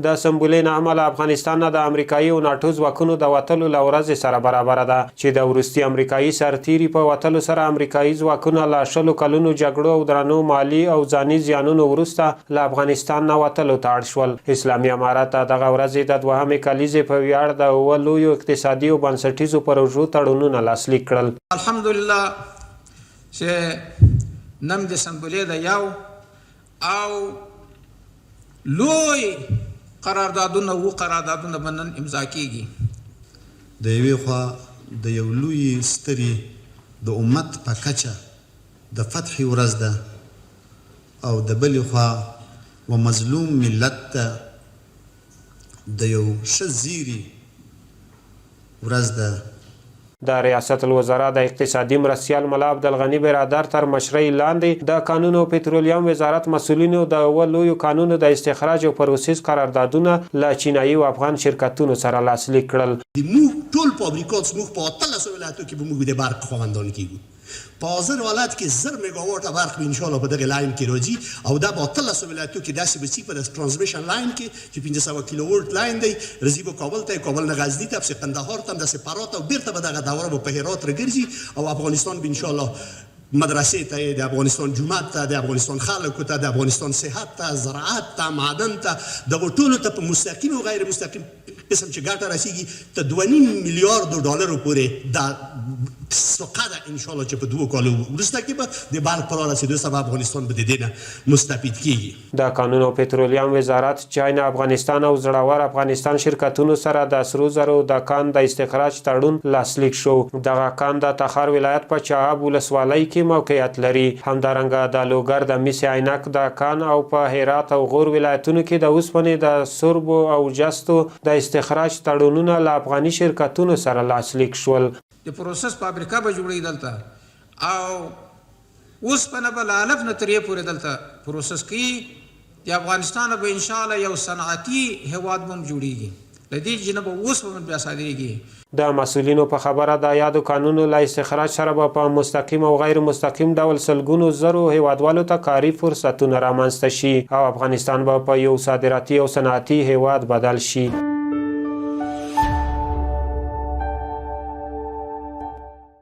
د سمبولې نه عمله افغانستان نه د امریکایي او ناټو ځواکونو د وتلو له ورځې سره برابره ده چې د وروستي امریکایي سرتیري په وتلو سره امریکایي ځواکونه له 10 کلونو جګړو او درنو مالي او ځاني زیانونو وروسته له افغانستان نه وتلو ته اړ شول. اسلامي امارت دغه ورځې د دوهمې کلیزې په ویاړ د اوه لویو اقتصادي او بنسټیزو پروژو تړونونه لاسلیک کړل. الحمدلله چې نن د سمبولې د یو او لوی قراردادونه به نن امضا کیږي. د یوې خوا د یو لوی سترې د امت په کچه د فتح ورځ ده او د بلې خوا و مظلوم ملت ته د یو ښه زیري ورځ ده. د ریاست الوزرا د اقتصادي مرستیال ملا عبدالغني برادر تر مشرۍ لاندې د کانونو او پترولیم وزارت مسؤلینو د اوه لویو کانونو د استخراج او پروسس قراردادونه له چینایي او افغان شرکتونو سره لاسلیک کړل. موږ ټول فابریکات موږ په 13 ولایتو کې به موږ د برق خواندان کیږو. په حاضر حالت کې 1000 میگاواټه برق به ان شاء الله په دغه لاین کې راځي او دا په 13 ولایتو کې داسې بچي په ترانسمیشن لاین کې چې 1500 کیلو وولت لاین دی رځي په کابل ته، کابل نه غزنی ته، په قندهار ته، د سپارات او بیرته به دغه دوره په هرات راګرځي او افغانستان به ان شاء الله مدرسې ته، د افغانستان جومات ته، د افغانستان خلکو ته، د افغانستان صحت ته، زراعت ته، معدن ته، دغه ټولو ته په مستقیم او غیر مستقیم قسم چې ګټه رسیږي ته 2.5 میلیارډ ډالرو پورې دا سوقه ده ان شاء الله چې په 2 کالو وروسته کې به د بانک پر رسیدو سبب افغانستان به د دې نه مستفید کیږي. د کانونو او پترولیم وزارت چاینا افغانستان او زړور افغانستان شرکتونو سره د سرو زرو د کان د استخراج تړون لاسلیک شو. دغه کان د تخار ولایت په چاه ولسوالۍ کې موقعیت لري. همدارنګه د لوګر د میس عینک د کان او په هرات او غور ولایتونو کې د اوسپنې د سربو او جستو د استخراج تړونونه له افغاني شرکتونو سره لاسلیک شول. د پروسس فابریکه به جوړېږي دلته او اوسپنه به له الف نه تر یې پورې دلته پروسس کوي. د افغانستان به انشاءالله یو صنعتي هیواد به هم جوړېږي. له دې چې نه به اوسپنه بیا صادرېږي. د مسؤلینو په خبره د یادو قانونو له استخراج سره به په مستقیم او غیر مستقیم ډول سلګونو زرو هیوادوالو ته کاري فرصتونه رامنځته شي او افغانستان به په یو صادراتي او صنعتي هیواد بدل شي.